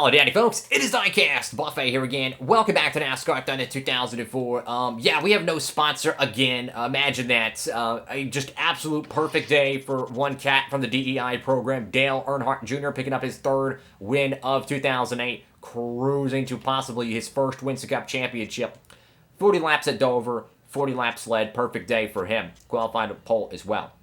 Hello, Daddy folks. It is Diecastbuffet here again. Welcome back to NASCAR Thunder 2004. Yeah, we have no sponsor again. Imagine that. A just absolute perfect day for one cat from the DEI program, Dale Earnhardt Jr. picking up his third win of 2008, cruising to possibly his first Winston Cup championship. 40 laps at Dover, 40 laps led. Perfect day for him. Qualified to pole as well.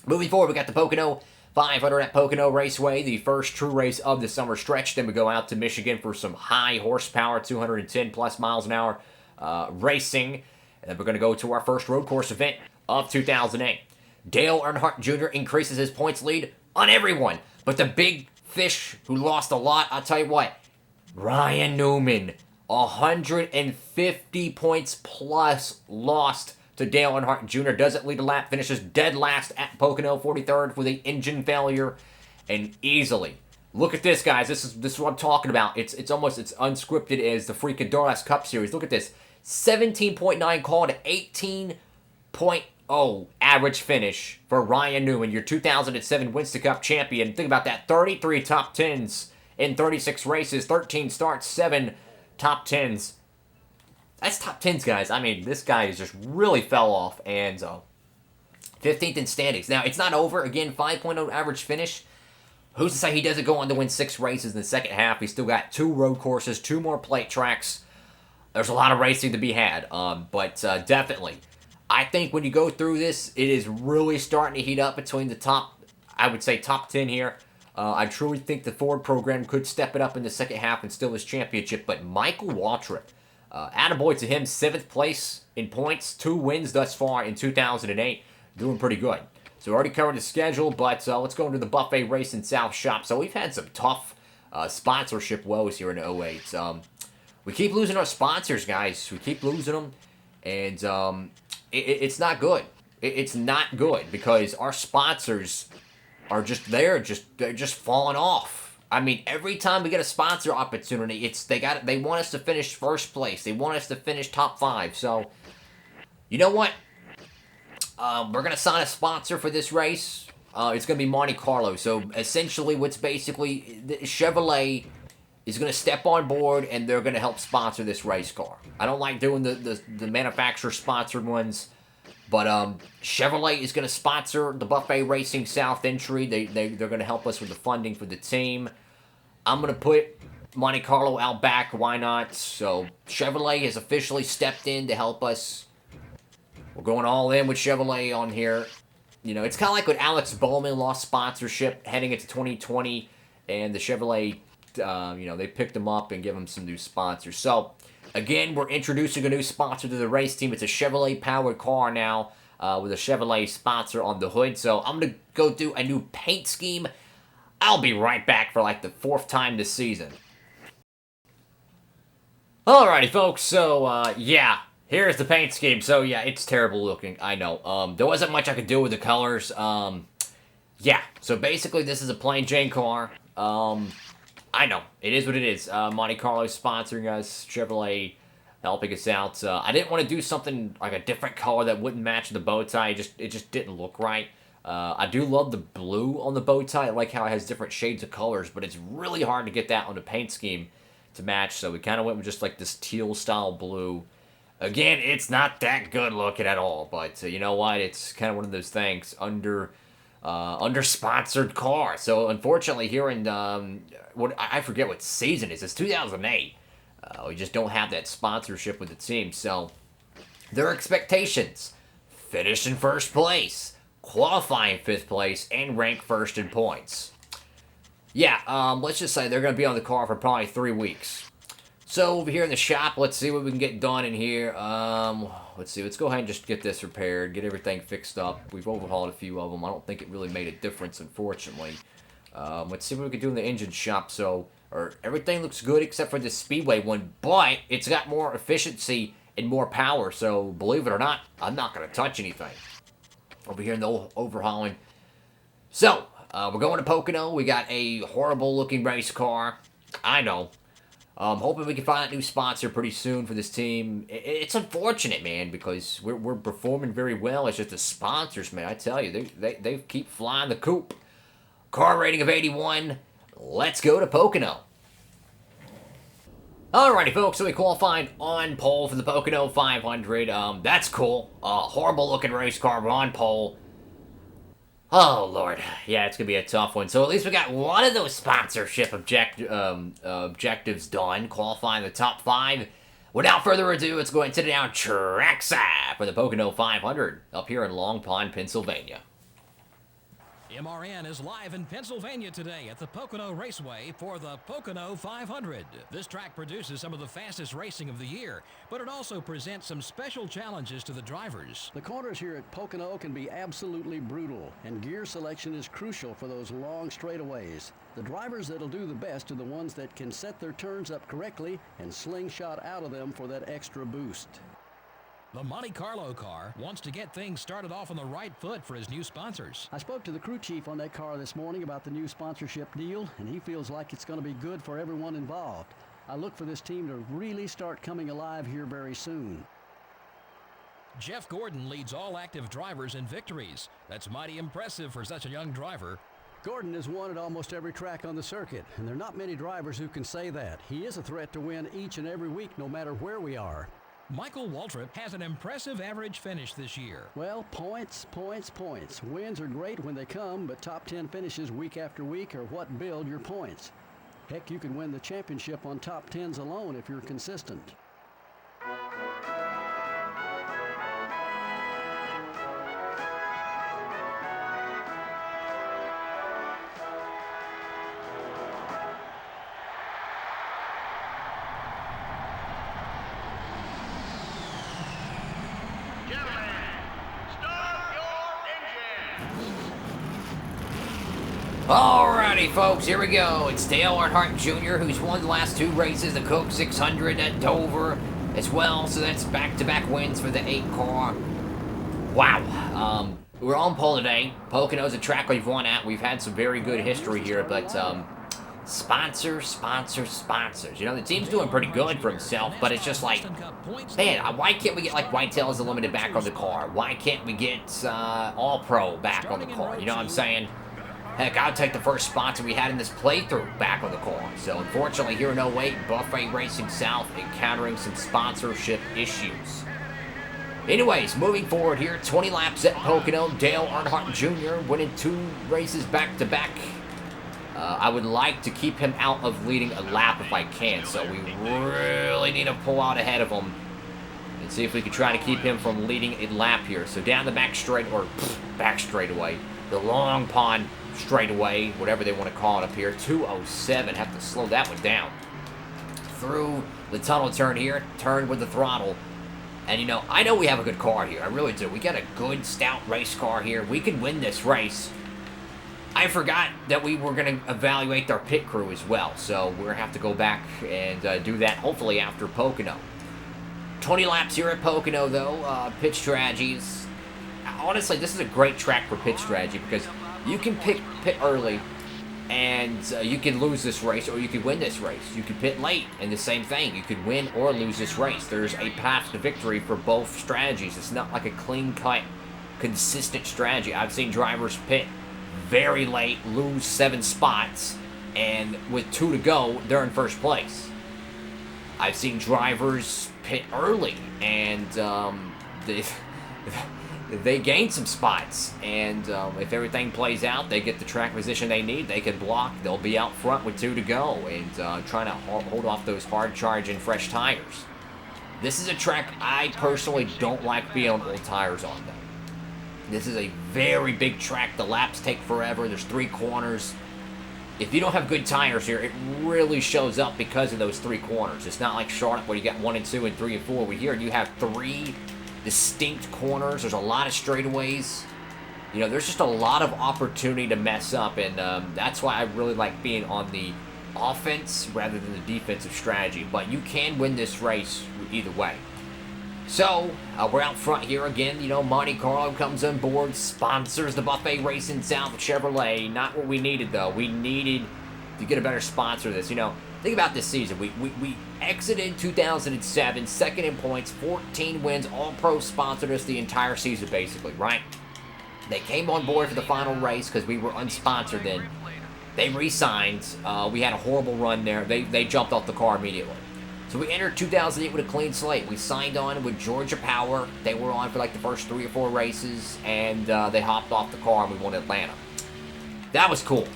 Moving forward, we got the Pocono 500 at Pocono Raceway, the first true race of the summer stretch. Then we go out to Michigan for some high horsepower, 210 plus miles an hour racing. And then we're going to go to our first road course event of 2008. Dale Earnhardt Jr. increases his points lead on everyone. But the big fish who lost a lot, I'll tell you what, Ryan Newman, 150 points plus lost to Dale Earnhardt Jr. Doesn't lead a lap, finishes dead last at Pocono, 43rd with the engine failure, and easily. Look at this, guys. This is what I'm talking about. It's unscripted as the freaking Durlast Cup Series. Look at this, 17.9 call to 18.0 average finish for Ryan Newman, your 2007 Winston Cup champion. Think about that, 33 top 10s in 36 races, 13 starts, 7 top 10s. That's top 10s, guys. I mean, this guy just really fell off. And 15th in standings. Now, it's not over. Again, 5.0 average finish. Who's to say he doesn't go on to win 6 races in the second half? He's still got 2 road courses, 2 more plate tracks. There's a lot of racing to be had. But definitely, I think when you go through this, it is really starting to heat up between the top, I would say, top 10 here. I truly think the Ford program could step it up in the second half and steal his championship. But Michael Waltrip, attaboy to him, 7th place in points, 2 wins thus far in 2008, doing pretty good. So we already covered the schedule, but let's go into the Buffet Racing South Shop. So we've had some tough sponsorship woes here in 08. We keep losing our sponsors, guys. We keep losing them, and it's not good. It's not good because our sponsors are they're just falling off. I mean, every time we get a sponsor opportunity, they want us to finish first place. They want us to finish top 5. So, you know what? We're going to sign a sponsor for this race. It's going to be Monte Carlo. So, essentially, Chevrolet is going to step on board, and they're going to help sponsor this race car. I don't like doing the manufacturer-sponsored ones, but Chevrolet is going to sponsor the Buffet Racing South entry. They're going to help us with the funding for the team. I'm going to put Monte Carlo out back. Why not? So Chevrolet has officially stepped in to help us. We're going all in with Chevrolet on here. You know, it's kind of like when Alex Bowman lost sponsorship heading into 2020, and the Chevrolet, they picked him up and give him some new sponsors. So, again, we're introducing a new sponsor to the race team. It's a Chevrolet-powered car now with a Chevrolet sponsor on the hood. So I'm going to go through a new paint scheme. I'll be right back for like the 4th time this season. Alrighty, folks. So, yeah, here's the paint scheme. So, yeah, it's terrible looking. I know. There wasn't much I could do with the colors. Yeah, so basically this is a plain Jane car. I know. It is what it is. Monte Carlo sponsoring us. Chevrolet helping us out. I didn't want to do something like a different color that wouldn't match the bow tie. It just didn't look right. I do love the blue on the bow tie. I like how it has different shades of colors, but it's really hard to get that on the paint scheme to match. So we kind of went with just like this teal style blue. Again, it's not that good looking at all, but you know what? It's kind of one of those things under sponsored car. So unfortunately, here in I forget what season it is. It's 2008. We just don't have that sponsorship with the team. So their expectations: finish in first place, qualify in 5th place, and rank 1st in points. Yeah, let's just say they're going to be on the car for probably 3 weeks. So over here in the shop, let's see what we can get done in here. Let's see. Let's go ahead and just get this repaired, get everything fixed up. We've overhauled a few of them. I don't think it really made a difference, unfortunately. Let's see what we can do in the engine shop. So, everything looks good except for the Speedway one, but it's got more efficiency and more power. So, believe it or not, I'm not going to touch anything. Over here in the overhauling. So, we're going to Pocono. We got a horrible-looking race car. I know. Hoping we can find a new sponsor pretty soon for this team. It's unfortunate, man, because we're performing very well. It's just the sponsors, man. I tell you, they keep flying the coop. Car rating of 81. Let's go to Pocono. Alrighty, folks, so we qualified on pole for the Pocono 500. That's cool. Horrible-looking race car, but on pole. Oh, Lord. Yeah, it's going to be a tough one. So at least we got one of those sponsorship objectives done, qualifying the top 5. Without further ado, let's go ahead and sit it down trackside for the Pocono 500 up here in Long Pond, Pennsylvania. MRN is live in Pennsylvania today at the Pocono Raceway for the Pocono 500. This track produces some of the fastest racing of the year, but it also presents some special challenges to the drivers. The corners here at Pocono can be absolutely brutal, and gear selection is crucial for those long straightaways. The drivers that'll do the best are the ones that can set their turns up correctly and slingshot out of them for that extra boost. The Monte Carlo car wants to get things started off on the right foot for his new sponsors. I spoke to the crew chief on that car this morning about the new sponsorship deal, and he feels like it's going to be good for everyone involved. I look for this team to really start coming alive here very soon. Jeff Gordon leads all active drivers in victories. That's mighty impressive for such a young driver. Gordon has won at almost every track on the circuit, and there are not many drivers who can say that. He is a threat to win each and every week, no matter where we are. Michael Waltrip has an impressive average finish this year. Well, points. Wins are great when they come, but top 10 finishes week after week are what build your points. Heck, you can win the championship on top 10s alone if you're consistent. Alrighty, folks, here we go. It's Dale Earnhardt Jr., who's won the last 2 races, the Coke 600 at Dover as well, so that's back-to-back wins for the 8 car. Wow. We're on pole today. Pocono's a track we've won at. We've had some very good history here, but sponsors. You know, the team's doing pretty good for himself, but it's just like, man, why can't we get, like, Whitetail as a limited back on the car? Why can't we get All-Pro back on the car? You know what I'm saying? Heck, I'll take the first sponsor we had in this playthrough back on the car. So, unfortunately, here in 08, Buffet Racing South encountering some sponsorship issues. Anyways, moving forward here, 20 laps at Pocono. Dale Earnhardt Jr. winning 2 races back-to-back. I would like to keep him out of leading a lap if I can, so we really need to pull out ahead of him and see if we can try to keep him from leading a lap here. So down the back straightaway, the Long Pond straightaway, whatever they want to call it up here, 207, have to slow that one down. Through the tunnel turn here, turn with the throttle. And, you know, I know we have a good car here. I really do. We got a good, stout race car here. We can win this race. I forgot that we were going to evaluate our pit crew as well. So we're going to have to go back and do that, hopefully, after Pocono. 20 laps here at Pocono, though. Pit strategies. Honestly, this is a great track for pit strategy because you can pit early and you can lose this race or you can win this race. You can pit late and the same thing. You could win or lose this race. There's a path to victory for both strategies. It's not like a clean-cut, consistent strategy. I've seen drivers pit very late, lose 7 spots, and with 2 to go, they're in first place. I've seen drivers pit early and they gain some spots, and if everything plays out, they get the track position they need, they can block, they'll be out front with 2 to go, and trying to hold off those hard-charging fresh tires. This is a track I personally don't like being on old tires on, though. This is a very big track, the laps take forever, there's 3 corners. If you don't have good tires here, it really shows up because of those 3 corners. It's not like Charlotte where you got 1 and 2 and 3 and 4. Over here, you have 3 distinct corners. There's a lot of straightaways. You know, there's just a lot of opportunity to mess up, and that's why I really like being on the offense rather than the defensive strategy. But you can win this race either way. So, we're out front here again. You know, Monte Carlo comes on board, sponsors the Buffet Racing South Chevrolet. Not what we needed, though. We needed to get a better sponsor this. You know, think about this season. We exited 2007, second in points, 14 wins, All-Pro sponsored us the entire season, basically, right? They came on board for the final race because we were unsponsored then. They re-signed. We had a horrible run there. They jumped off the car immediately. So we entered 2008 with a clean slate. We signed on with Georgia Power. They were on for like the first 3 or 4 races, and they hopped off the car and we won Atlanta. That was cool.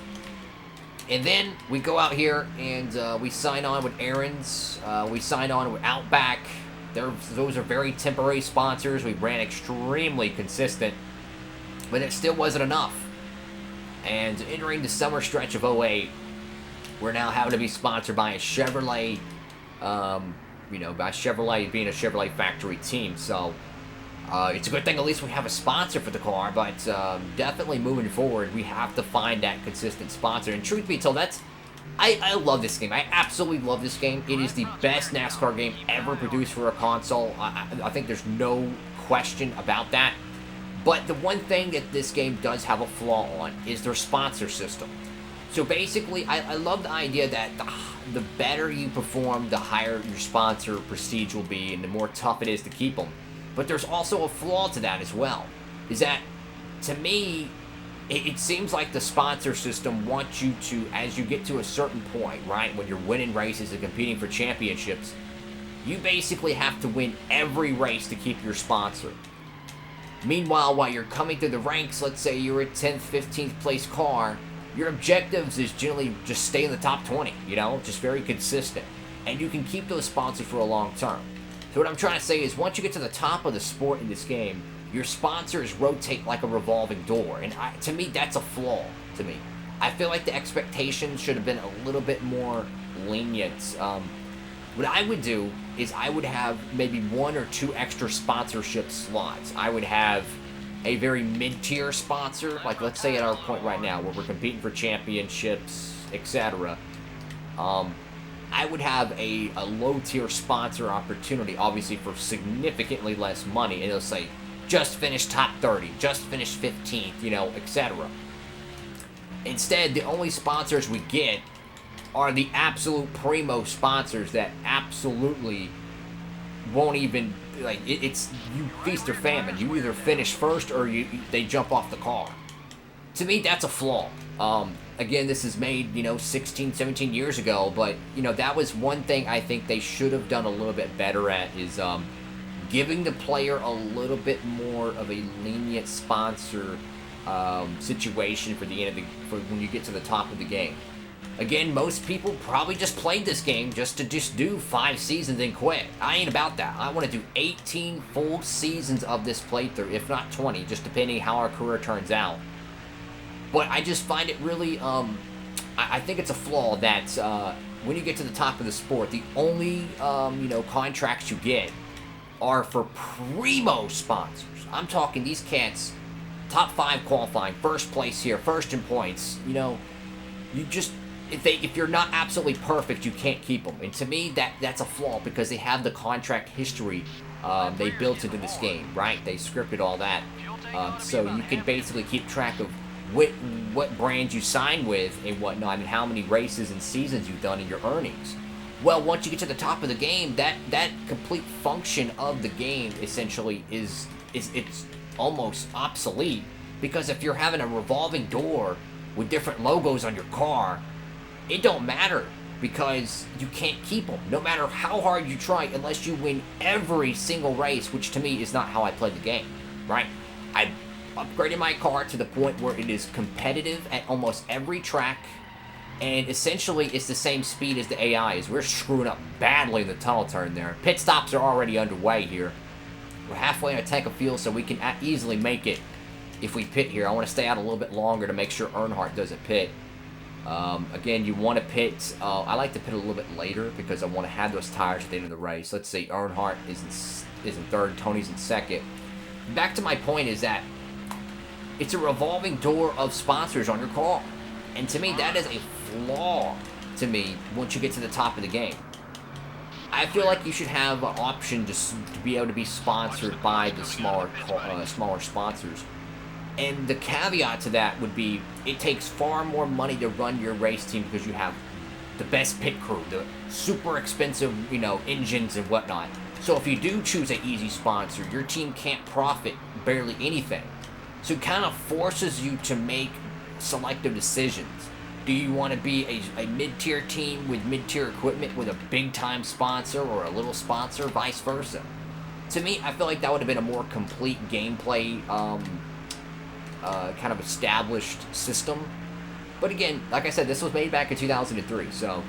And then we go out here and we sign on with Aaron's. We signed on with Outback. Those are very temporary sponsors. We ran extremely consistent, but it still wasn't enough. And entering the summer stretch of 08, we're now having to be sponsored by a Chevrolet, by Chevrolet being a Chevrolet factory team. So it's a good thing at least we have a sponsor for the car, but definitely moving forward, we have to find that consistent sponsor. And truth be told, I love this game. I absolutely love this game. It is the best NASCAR game ever produced for a console. I think there's no question about that. But the one thing that this game does have a flaw on is their sponsor system. So basically, I love the idea that the better you perform, the higher your sponsor prestige will be, and the more tough it is to keep them. But there's also a flaw to that as well. Is that, to me, it seems like the sponsor system wants you to, as you get to a certain point, right, when you're winning races and competing for championships, you basically have to win every race to keep your sponsor. Meanwhile, while you're coming through the ranks, let's say you're a 10th, 15th place car, your objectives is generally just stay in the top 20, just very consistent. And you can keep those sponsors for a long term. So what I'm trying to say is once you get to the top of the sport in this game, your sponsors rotate like a revolving door. And to me, that's a flaw to me. I feel like the expectations should have been a little bit more lenient. What I would do is I would have maybe 1 or 2 extra sponsorship slots. I would have a very mid-tier sponsor, like let's say at our point right now where we're competing for championships, etc. I would have a low-tier sponsor opportunity, obviously for significantly less money, and it'll say, just finished top 30, just finished 15th, etc. Instead, the only sponsors we get are the absolute primo sponsors that absolutely won't even, it's you feast or famine. You either finish first or they jump off the car. To me, that's a flaw. Again, this is made, 16, 17 years ago, but, that was one thing I think they should have done a little bit better at is giving the player a little bit more of a lenient sponsor situation for for when you get to the top of the game. Again, most people probably just played this game just to do 5 seasons and quit. I ain't about that. I want to do 18 full seasons of this playthrough, if not 20, just depending how our career turns out. But I just find it really, I think it's a flaw that when you get to the top of the sport, the only, contracts you get are for primo sponsors. I'm talking these cats, top 5 qualifying, first place here, first in points, you just, if you're not absolutely perfect, you can't keep them. And to me, that's a flaw because they have the contract history they built into this game, right? They scripted all that. So you can basically keep track of what brands you sign with and whatnot, and how many races and seasons you've done and your earnings. Well, once you get to the top of the game, that complete function of the game essentially is it's almost obsolete, because if you're having a revolving door with different logos on your car, it don't matter because you can't keep them, no matter how hard you try, unless you win every single race, which to me is not how I play the game, right? I upgraded my car to the point where it is competitive at almost every track, and essentially it's the same speed as the AIs. We're screwing up badly in the tunnel turn there. Pit stops are already underway here. We're halfway in a tank of fuel, so we can easily make it if we pit here. I want to stay out a little bit longer to make sure Earnhardt doesn't pit. Again, you want to pit, I like to pit a little bit later because I want to have those tires at the end of the race. Let's say Earnhardt is in third, Tony's in second. Back to my point is that it's a revolving door of sponsors on your car. And to me, that is a flaw to me once you get to the top of the game. I feel like you should have an option to be able to be sponsored by the smaller sponsors. And the caveat to that would be, it takes far more money to run your race team because you have the best pit crew, the super expensive, engines and whatnot. So if you do choose an easy sponsor, your team can't profit barely anything. So it kind of forces you to make selective decisions. Do you want to be a mid-tier team with mid-tier equipment with a big-time sponsor or a little sponsor, vice versa? To me, I feel like that would have been a more complete gameplay, kind of established system. But again, like I said, this was made back in 2003, so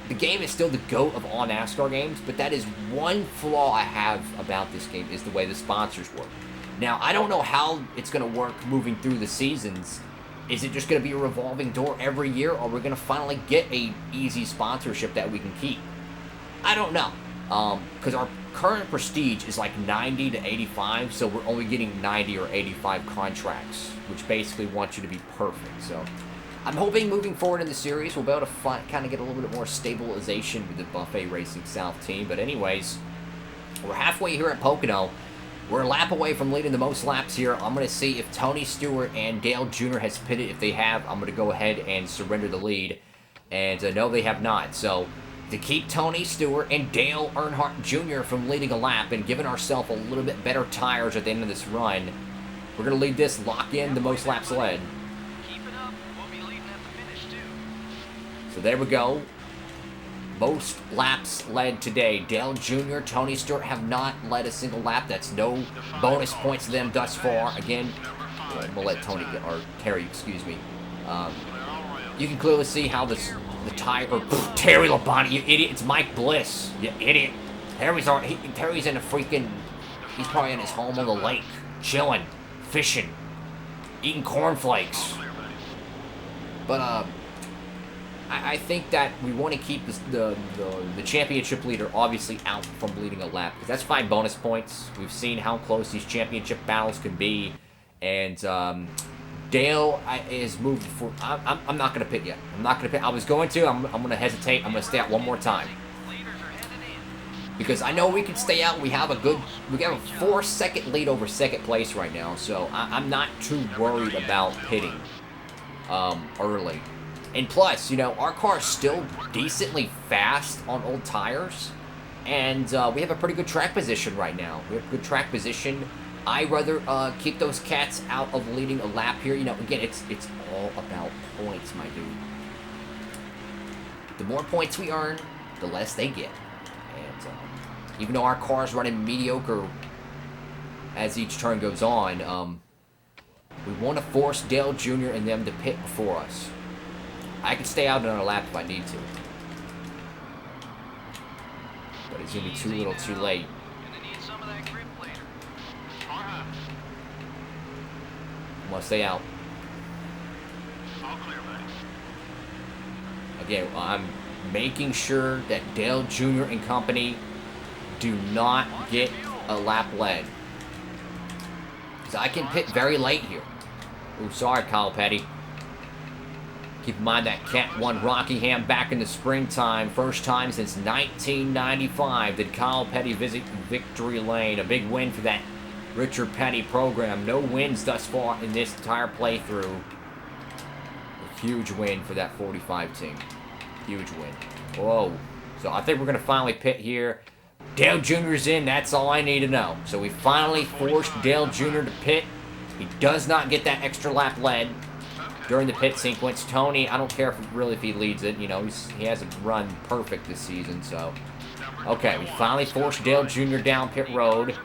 the game is still the GOAT of all NASCAR games, but that is one flaw I have about this game, is the way the sponsors work. Now, I don't know how it's going to work moving through the seasons. Is it just going to be a revolving door every year, or we're going to finally get a easy sponsorship that we can keep? I don't know, because our current prestige is like 90 to 85, so we're only getting 90 or 85 contracts, which basically wants you to be perfect. So I'm hoping moving forward in the series, we'll be able to kind of get a little bit more stabilization with the Buffet Racing South team. But anyways, we're halfway here at Pocono. We're a lap away from leading the most laps here. I'm going to see if Tony Stewart and Dale Jr. has pitted. If they have, I'm going to go ahead and surrender the lead. And no, they have not. So to keep Tony Stewart and Dale Earnhardt Jr. from leading a lap and giving ourselves a little bit better tires at the end of this run, we're going to lead this, lock in the most laps led. Keep it up. We'll be leading at the finish, too. So there we go. Most laps led today. Dale Jr., Tony Stewart have not led a single lap. That's no bonus points to them thus far. Again, we'll let Tony get, or Terry, excuse me. You can clearly see how the tire, or Terry Labonte, you idiot. It's Mike Bliss, you idiot. Terry's in a freaking, he's probably in his home on the lake, chilling, fishing, eating cornflakes. But, I think that we want to keep the championship leader obviously out from leading a lap, because that's 5 bonus points. We've seen how close these championship battles can be, and Dale is moved for. I'm not going to pit yet. I'm not going to pit. I was going to. I'm going to hesitate. I'm going to stay out one more time, because I know we can stay out. We have a 4-second lead over second place right now, so I'm not too worried about pitting early. And plus, you know, our car is still decently fast on old tires, and we have a pretty good track position right now. We have good track position. I'd rather keep those cats out of leading a lap here. You know, again, it's all about points, my dude. The more points we earn, the less they get. And even though our car's running mediocre as each turn goes on, we want to force Dale Jr. and them to pit before us. I can stay out another lap if I need to. But it's going to be too little too late. I'm going to stay out. Again, I'm making sure that Dale Jr. and company do not get a lap led. Because I can pit very late here. Ooh, sorry, Kyle Petty. Keep in mind that Cat won Rockingham back in the springtime. First time since 1995 did Kyle Petty visit victory lane. A big win for that Richard Petty program. No wins thus far in this entire playthrough. A huge win for that 45 team. Huge win. Whoa. So I think we're going to finally pit here. Dale Jr.'s in. That's all I need to know. So we finally forced Dale Jr. to pit. He does not get that extra lap led during the pit sequence. Tony, I don't care if he leads it. You know, he hasn't run perfect this season, so. Okay, we finally forced Dale Jr. down pit road.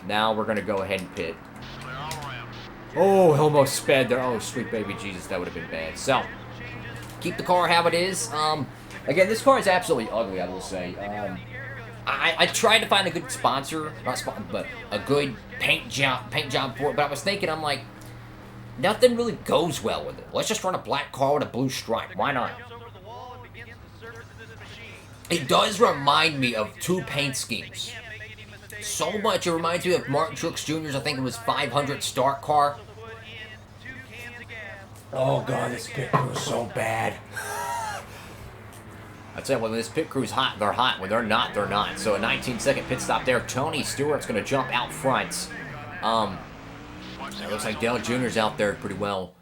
Now we're going to go ahead and pit. Oh, almost sped there. Oh, sweet baby Jesus, that would have been bad. So, keep the car how it is. Again, this car is absolutely ugly, I will say. I tried to find a good sponsor, but a good paint job for it. But I was thinking, I'm like, nothing really goes well with it. Let's just run a black car with a blue stripe. Why not? It does remind me of 2 paint schemes. So much. It reminds me of Martin Truex Jr.'s, I think it was 500 start car. Oh, God, this pit crew is so bad. I tell you what, when this pit crew's hot, they're hot. When they're not, they're not. So a 19-second pit stop there. Tony Stewart's going to jump out front. It looks like Dale Jr.'s out there pretty well.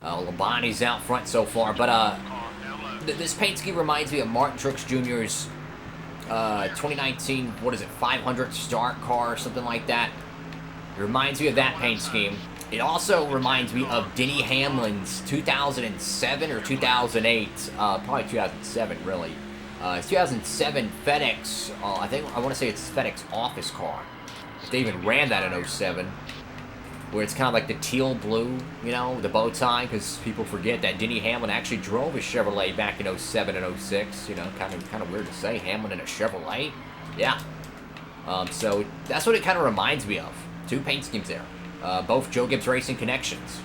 Labonte's out front so far. But this paint scheme reminds me of Martin Truex Jr.'s 2019, 500 start car or something like that. It reminds me of that paint scheme. It also reminds me of Denny Hamlin's 2007 or 2008, probably 2007 really. It's 2007 FedEx, I want to say it's FedEx office car. If they even ran that in '07, where it's kind of like the teal blue, you know, the bow tie, because people forget that Denny Hamlin actually drove a Chevrolet back in '07 and '06, you know, kind of weird to say, Hamlin in a Chevrolet, yeah. So that's what it kind of reminds me of. Two paint schemes there. Both Joe Gibbs Racing connections.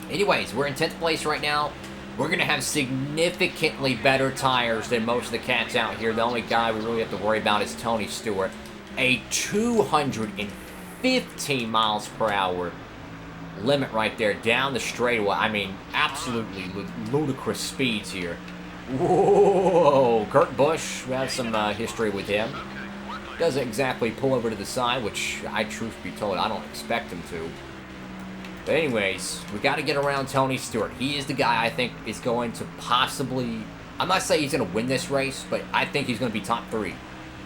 Anyways, we're in 10th place right now. We're going to have significantly better tires than most of the cats out here. The only guy we really have to worry about is Tony Stewart. A 215 miles per hour limit right there down the straightaway. I mean, absolutely ludicrous speeds here. Whoa! Kurt Busch, we have some history with him. Doesn't exactly pull over to the side, which truth be told, I don't expect him to. But anyways, we got to get around Tony Stewart. He is the guy I think is going to possibly, I'm not saying he's going to win this race, but I think he's going to be top 3.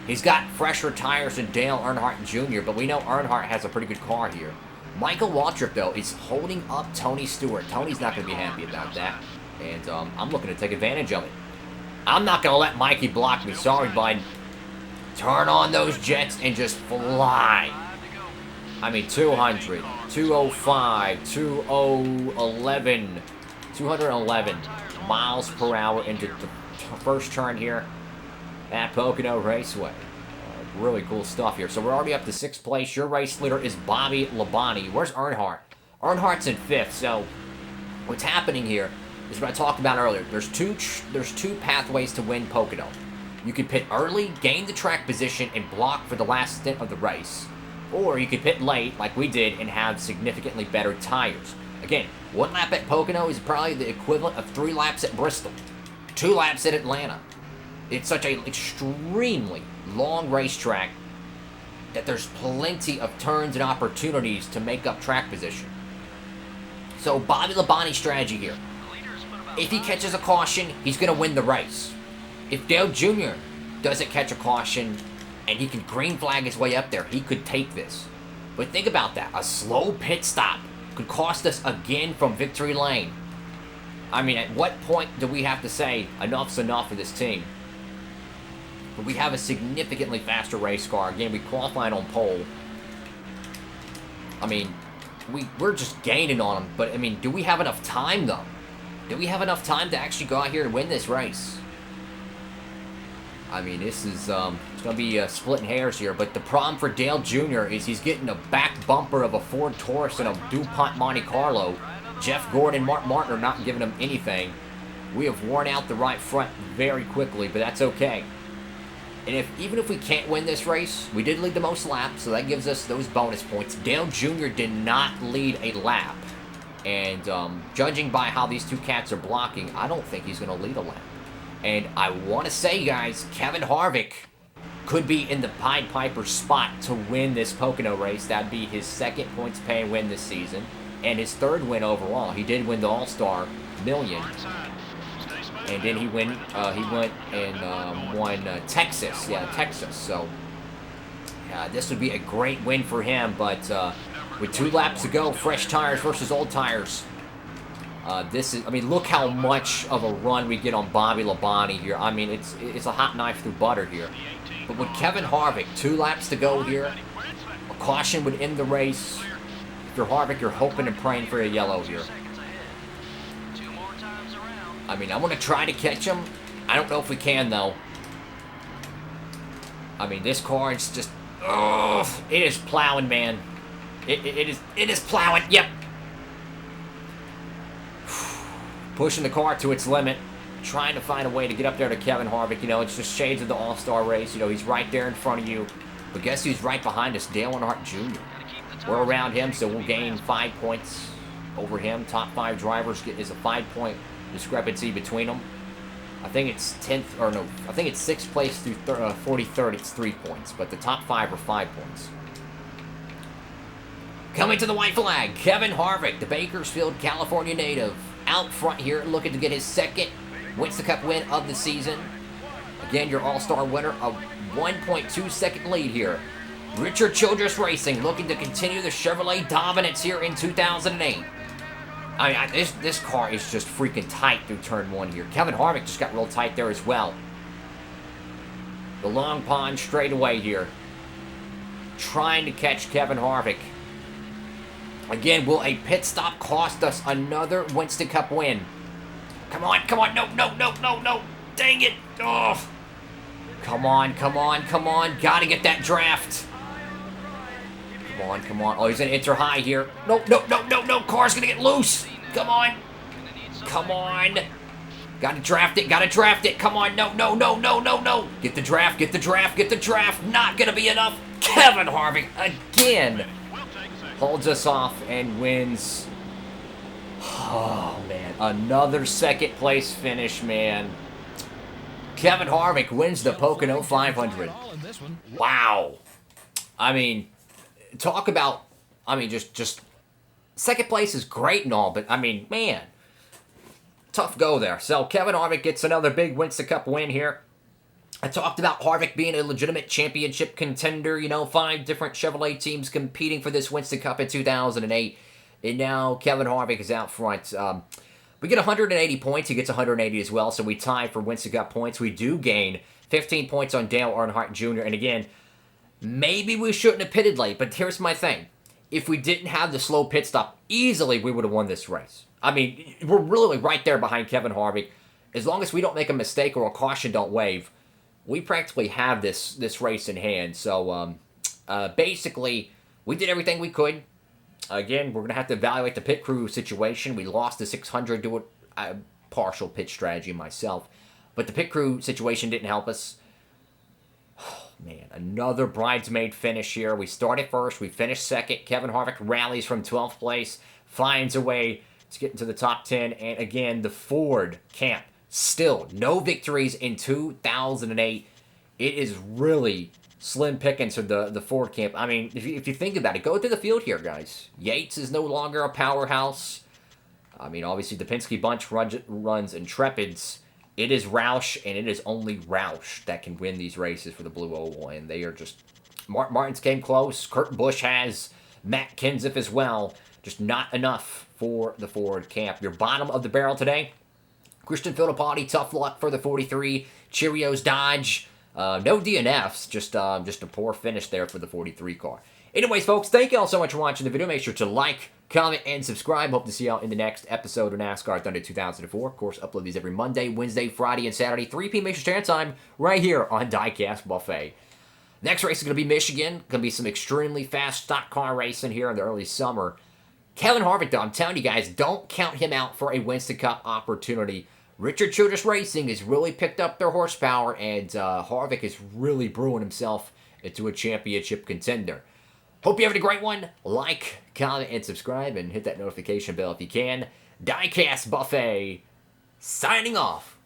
He's got fresher tires than Dale Earnhardt Jr., but we know Earnhardt has a pretty good car here. Michael Waltrip, though, is holding up Tony Stewart. Tony's not going to be happy about that, and I'm looking to take advantage of it. I'm not going to let Mikey block me. Sorry, bud. Turn on those jets and just fly. I mean, 200, 205, 211, 211 miles per hour into the first turn here at Pocono Raceway. Really cool stuff here. So we're already up to 6th place. Your race leader is Bobby Labonte. Where's Earnhardt? Earnhardt's in 5th. So what's happening here is what I talked about earlier. There's two pathways to win Pocono. You can pit early, gain the track position, and block for the last stint of the race. Or you could pit late, like we did, and have significantly better tires. Again, 1 lap at Pocono is probably the equivalent of 3 laps at Bristol, 2 laps at Atlanta. It's such an extremely long racetrack that there's plenty of turns and opportunities to make up track position. So Bobby Labonte's strategy here. If he catches a caution, he's going to win the race. If Dale Jr. doesn't catch a caution and he can green flag his way up there, he could take this. But think about that. A slow pit stop could cost us again from victory lane. I mean, at what point do we have to say enough's enough for this team? But we have a significantly faster race car. Again, we qualified on pole. I mean, we're just gaining on them. But, I mean, do we have enough time, though? Do we have enough time to actually go out here and win this race? I mean, this is, it's going to be splitting hairs here, but the problem for Dale Jr. is he's getting a back bumper of a Ford Taurus and a DuPont Monte Carlo. Jeff Gordon and Mark Martin are not giving him anything. We have worn out the right front very quickly, but that's okay. And even if we can't win this race, we did lead the most laps, so that gives us those bonus points. Dale Jr. did not lead a lap. And judging by how these two cats are blocking, I don't think he's going to lead a lap. And I want to say, guys, Kevin Harvick could be in the Pied Piper spot to win this Pocono race. That'd be his 2nd points pay win this season, and his 3rd win overall. He did win the All-Star Million, and then he went and won Texas. Yeah, Texas. So this would be a great win for him. But with 2 laps to go, fresh tires versus old tires. This is, I mean, look how much of a run we get on Bobby Labonte here. I mean, it's a hot knife through butter here. But with Kevin Harvick, 2 laps to go here, a caution would end the race. If you're Harvick, you're hoping and praying for a yellow here. I mean, I'm going to try to catch him. I don't know if we can, though. I mean, this car is just, it is plowing, man. It is plowing. Yep. Pushing the car to its limit, trying to find a way to get up there to Kevin Harvick. You know, it's just shades of the All-Star race. You know, he's right there in front of you. But guess who's right behind us? Dale Earnhardt Jr. We're around him, so we'll gain 5 points over him. Top 5 drivers is a 5-point discrepancy between them. I think it's 10th, or no, I think it's 6th place through 43rd, it's 3 points. But the top 5 are 5 points. Coming to the white flag, Kevin Harvick, the Bakersfield, California native. Out front here, looking to get his 2nd Winston Cup win of the season. Again, your All-Star winner, a 1.2 second lead here Richard Childress Racing looking to continue the Chevrolet dominance here in 2008. I mean, this car is just freaking tight through turn 1 here. Kevin Harvick just got real tight there as well. The Long Pond straightaway here. Trying to catch Kevin Harvick. Again, will a pit stop cost us another Winston Cup win? Come on, come on. No, no, no, no, no. Dang it. Oh. Come on, come on, come on. Gotta get that draft. Come on, come on. Oh, he's going to enter high here. No, no, no, no, no. Car's going to get loose. Come on. Come on. Got to draft it. Got to draft it. Come on. No, no, no, no, no, no. Get the draft. Get the draft. Get the draft. Not going to be enough. Kevin Harvick again holds us off and wins. Oh, man. Another second place finish, man. Kevin Harvick wins the Pocono 500. Wow. I mean, talk about, I mean, just second place is great and all, but I mean, man, tough go there. So Kevin Harvick gets another big Winston Cup win here. I talked about Harvick being a legitimate championship contender, you know, 5 different Chevrolet teams competing for this Winston Cup in 2008, and now Kevin Harvick is out front. We get 180 points. He gets 180 as well, so we tie for Winston Cup points. We do gain 15 points on Dale Earnhardt Jr., and again, maybe we shouldn't have pitted late, but here's my thing. If we didn't have the slow pit stop, easily we would have won this race. I mean, we're really right there behind Kevin Harvick. As long as we don't make a mistake or a caution don't wave, we practically have this race in hand. So, basically, we did everything we could. Again, we're going to have to evaluate the pit crew situation. We lost the 600 to a partial pit strategy myself. But the pit crew situation didn't help us. Oh, man, another bridesmaid finish here. We started first. We finished second. Kevin Harvick rallies from 12th place. Finds a way to get into the top 10. And again, the Ford camp. Still, no victories in 2008. It is really slim pickings for the Ford camp. I mean, if you think about it, go to the field here, guys. Yates is no longer a powerhouse. I mean, obviously, the Penske bunch runs Intrepids. It is Roush, and it is only Roush that can win these races for the Blue Oval, and they are just... Martins came close. Kurt Busch has Matt Kenseth as well. Just not enough for the Ford camp. Your bottom of the barrel today, Christian Fittipaldi, tough luck for the 43. Cheerios Dodge. No DNFs, just a poor finish there for the 43 car. Anyways, folks, thank you all so much for watching the video. Make sure to like, comment, and subscribe. Hope to see y'all in the next episode of NASCAR Thunder 2004. Of course, upload these every Monday, Wednesday, Friday, and Saturday, 3 p.m. Eastern Standard Time, right here on Diecastbuffet. Next race is going to be Michigan. Going to be some extremely fast stock car racing here in the early summer. Kevin Harvick, though, I'm telling you guys, don't count him out for a Winston Cup opportunity. Richard Childress Racing has really picked up their horsepower, and Harvick is really brewing himself into a championship contender. Hope you have a great one. Like, comment, and subscribe, and hit that notification bell if you can. Diecastbuffet, signing off.